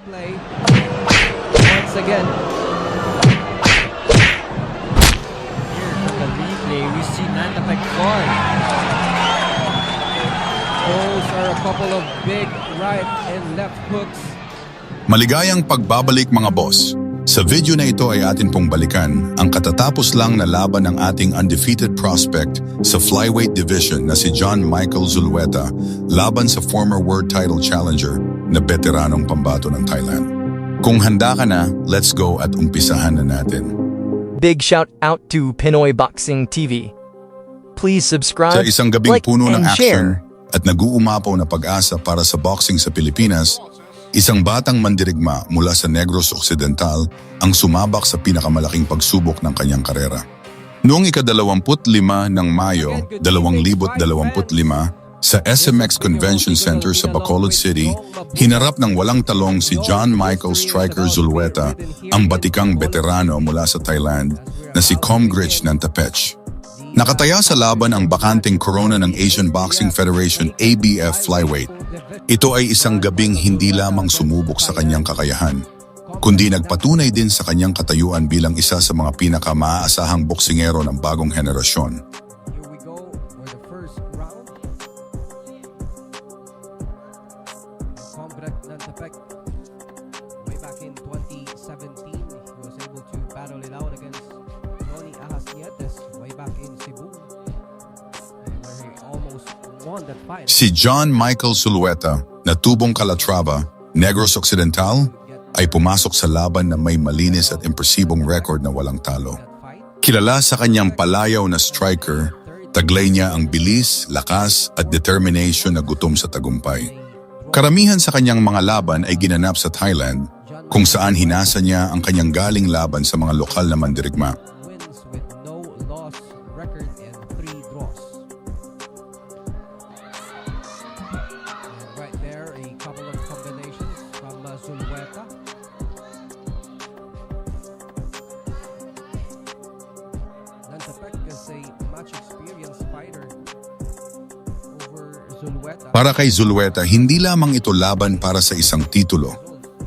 Play once again. Here from the replay, we see Nantapec fall. Those are a couple of big right and left hooks. Maligayang pagbabalik mga boss. Sa video na ito ay atin pong balikan ang katatapos lang na laban ng ating undefeated prospect sa flyweight division na si John Michael Zulueta laban sa former world title challenger na veteranong pambato ng Thailand. Kung handa ka na, let's go at umpisahan na natin. Big shout out to Pinoy Boxing TV. Please subscribe, Sa isang gabing like, puno ng and action share. at nag-uumapaw na pag-asa para sa boxing sa Pilipinas, isang batang mandirigma mula sa Negros Occidental ang sumabak sa pinakamalaking pagsubok ng kanyang karera. Noong ika-25 ng Mayo 2025, sa SMX Convention Center sa Bacolod City, hinarap ng walang talong si John Michael Striker Zulueta, ang batikang veterano mula sa Thailand na si Comgrich Nantapech. Nakataya sa laban ang bakanting corona ng Asian Boxing Federation ABF Flyweight. Ito ay isang gabing hindi lamang sumubok sa kanyang kakayahan, kundi nagpatunay din sa kanyang katayuan bilang isa sa mga pinaka-maaasahang boksingero ng bagong henerasyon. Here we go for the first round. Comgrich Nantapec, way back in 2017, he was able to battle it out against Tony Ahas Nietes way back in Cebu, where he almost won that fight. Si John Michael Zulueta, na tubong Calatrava, Negros Occidental, ay pumasok sa laban na may malinis at impresibong record na walang talo. Kilala sa kanyang palayaw na striker, taglay niya ang bilis, lakas at determination na gutom sa tagumpay. Karamihan sa kanyang mga laban ay ginanap sa Thailand, kung saan hinasa niya ang kanyang galing laban sa mga lokal na mandirigma. Wins with no loss record and 3 draws. And right there, a couple of combinations from Zulueta. Nantapec is a much experienced fighter over Zulueta. Para kay Zulueta, hindi lamang ito laban para sa isang titulo.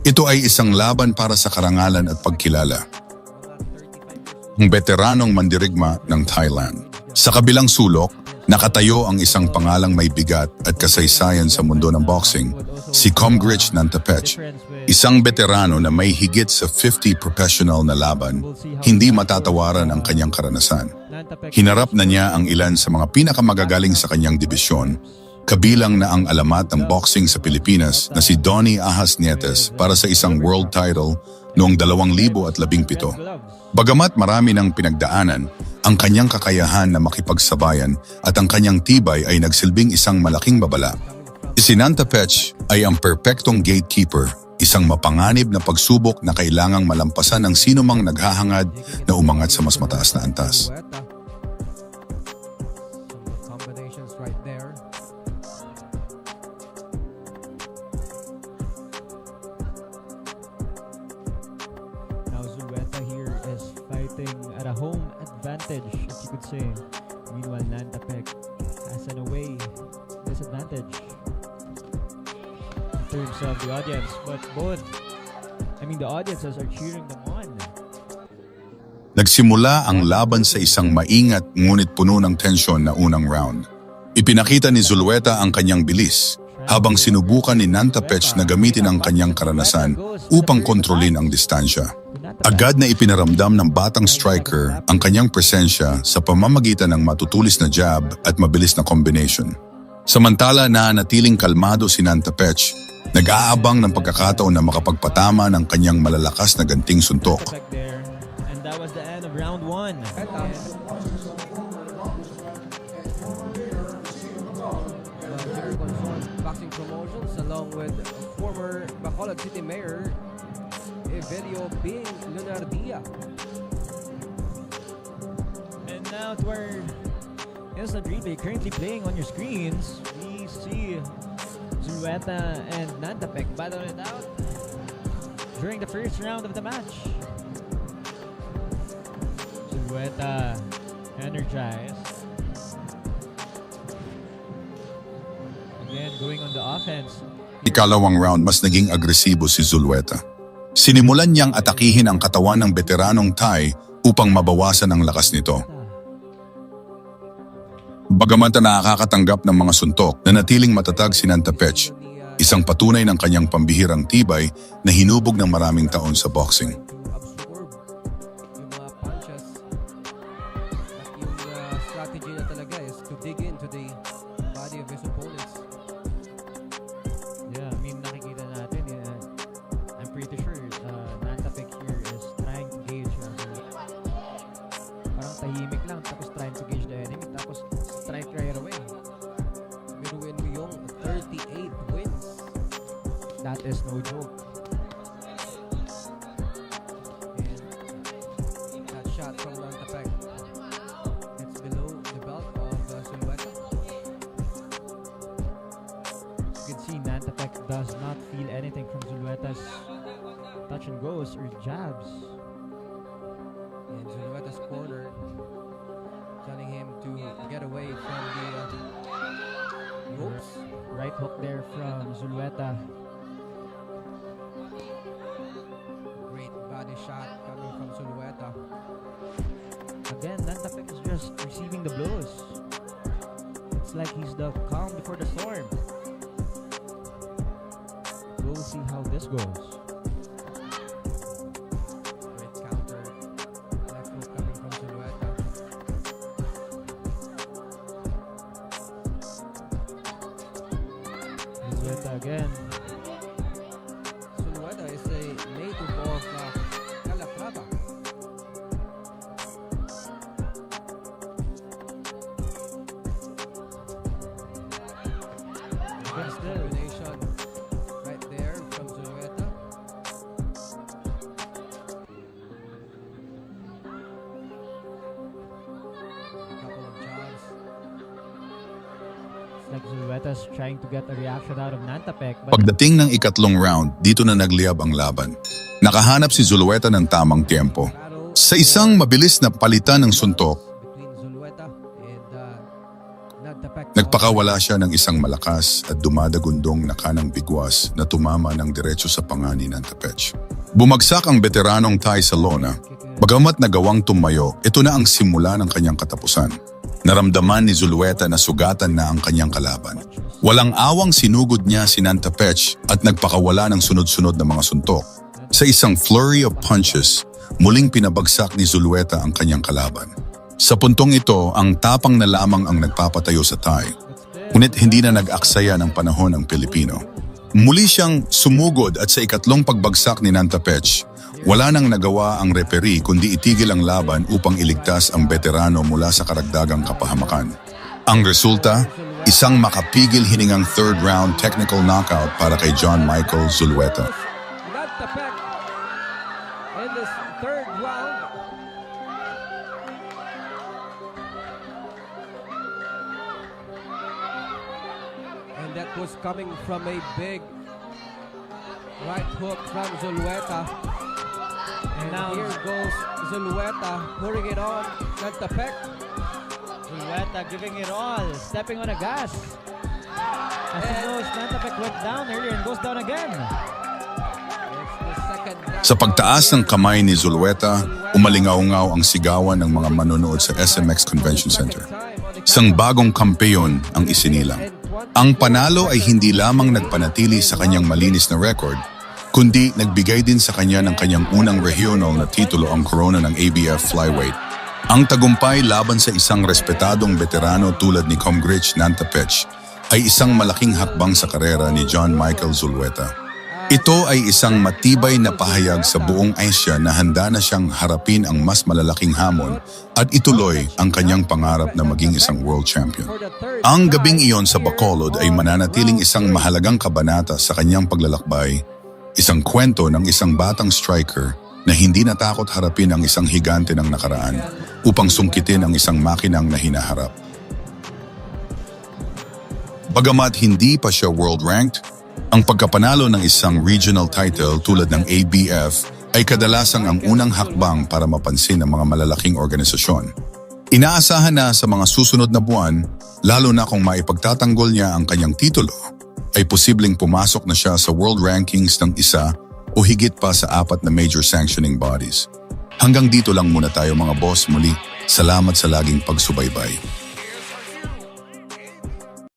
Ito ay isang laban para sa karangalan at pagkilala. Ang veteranong mandirigma ng Thailand. Sa kabilang sulok, nakatayo ang isang pangalang may bigat at kasaysayan sa mundo ng boxing, si Comgrich Nantapech. Isang veterano na may higit sa 50 professional na laban, hindi matatawaran ang kanyang karanasan. Hinarap na niya ang ilan sa mga pinakamagagaling sa kanyang dibisyon, kabilang na ang alamat ng boxing sa Pilipinas na si Donnie Ahas Nietes para sa isang world title noong 2017. Bagamat marami ng pinagdaanan, ang kanyang kakayahan na makipagsabayan at ang kanyang tibay ay nagsilbing isang malaking babala. Si Nantapech ay ang perpektong gatekeeper, isang mapanganib na pagsubok na kailangang malampasan ng sinumang naghahangad na umangat sa mas mataas na antas. Zulueta. Some combinations right there. Now Zulueta here is fighting at a home advantage, as you could say. Meanwhile, Nantapec has an away disadvantage in terms of the audience. But the audiences are cheering them on. Nagsimula ang laban sa isang maingat ngunit puno ng tensyon na unang round. Ipinakita ni Zulueta ang kanyang bilis, habang sinubukan ni Nantapech na gamitin ang kanyang karanasan upang kontrolin ang distansya. Agad na ipinaramdam ng batang striker ang kanyang presensya sa pamamagitan ng matutulis na jab at mabilis na combination. Samantala na natiling kalmado si Nantapech, nag-aabang ng pagkakataon na makapagpatama ng kanyang malalakas na ganting suntok. Nantapec there, and that was the end of round 1. Jerry Gonzon Boxing Promotions along with former Bacolod City Mayor Evelio Bing Lunardia. And now to our instant replay currently playing on your screens, we see Zulueta and Nantapec battle it out during the first round of the match. Zulueta energized. Again, going on the offense. Ikalawang round mas naging agresibo si Zulueta. Sinimulan niyang atakihin ang katawan ng veteranong Thai upang mabawasan ang lakas nito. Bagamat na nakakatanggap ng mga suntok, nanatiling matatag si Nantapech, isang patunay ng kanyang pambihirang tibay na hinubog ng maraming taon sa boxing. absorb yung mga punches. At yung strategy na talaga is to dig into the body of his opponents. Yeah, I mean, nakikita natin, I'm pretty sure Nantapech here is trying to gauge parang tahimik lang, tapos trying to gauge the enemy, tapos strike right away. Biruin mo yung 38 wins. That is no joke. And that shot from Nantapech, it's below the belt of Zulueta. You can see Nantapech does not feel anything from Zulueta's touch and goes or jabs. In Zulueta's corner, telling him to get away from the ropes. Right hook there from Zulueta. Great body shot coming from Zulueta. Again, Nantapech is just receiving the blows. It's like he's the calm before the storm. We'll see how this goes. Great counter. Left hook coming from Zulueta. Zulueta again. Zulueta is a native of Calatrava. Again Nice still. combination right there from Zulueta. A couple of jabs. It's like Zulueta's trying to get a reaction out of Nantapech, but Pagdating ng ikatlong round, dito na nagliyab ang laban. Nakahanap si Zulueta ng tamang tempo. Battle Sa isang mabilis na palitan ng suntok, between Zulueta and Nantapech. nagpakawala siya ng isang malakas at dumadagundong na kanang bigwas na tumama ng diretso sa panga ni Nantapech. Bumagsak ang veteranong Thai sa lona. Bagamat nagawang tumayo, ito na ang simula ng kanyang katapusan. Naramdaman ni Zulueta na sugatan na ang kanyang kalaban. Walang awang sinugod niya si Nantapech at nagpakawala ng sunod-sunod na mga suntok. Sa isang flurry of punches, muling pinabagsak ni Zulueta ang kanyang kalaban. Sa puntong ito, ang tapang na lamang ang nagpapatayo sa Thai. Ngunit hindi na nag-aksaya ng panahon ang Pilipino. Muli siyang sumugod at sa ikatlong pagbagsak ni Nantapech, wala nang nagawa ang referee kundi itigil ang laban upang iligtas ang veterano mula sa karagdagang kapahamakan. Ang resulta, isang makapigil hiningang third round technical knockout para kay John Michael Zulueta. Nantapech in this third round. And that was coming from a big right hook from Zulueta. And now here goes Zulueta pouring it on Nantapech. Zulueta giving it all, stepping on the gas. As he knows, Nantapech went down earlier and goes down again. It's the second round. Sa pagtaas ng kamay ni Zulueta, umalingaw-ngaw ang sigawan ng mga manonood sa SMX Convention Center. Isang bagong kampeyon ang isinilang. Ang panalo ay hindi lamang nagpanatili sa kanyang malinis na record, kundi nagbigay din sa kanya ng kanyang unang regional na titulo ang corona ng ABF Flyweight. Ang tagumpay laban sa isang respetadong veterano tulad ni Comgrich Nantapech ay isang malaking hakbang sa karera ni John Michael Zulueta. Ito ay isang matibay na pahayag sa buong Asia na handa na siyang harapin ang mas malalaking hamon at ituloy ang kanyang pangarap na maging isang world champion. Ang gabing iyon sa Bacolod ay mananatiling isang mahalagang kabanata sa kanyang paglalakbay, isang kwento ng isang batang striker na hindi natakot harapin ang isang higante ng nakaraan upang sungkitin ang isang makinang na hinaharap. Bagamat hindi pa siya world-ranked, ang pagkapanalo ng isang regional title tulad ng ABF ay kadalasang ang unang hakbang para mapansin ng mga malalaking organisasyon. Inaasahan na sa mga susunod na buwan, lalo na kung maipagtatanggol niya ang kanyang titulo, ay posibleng pumasok na siya sa world rankings ng isa o higit pa sa 4 na major sanctioning bodies. Hanggang dito lang muna tayo mga boss. Muli, salamat sa laging pagsubaybay.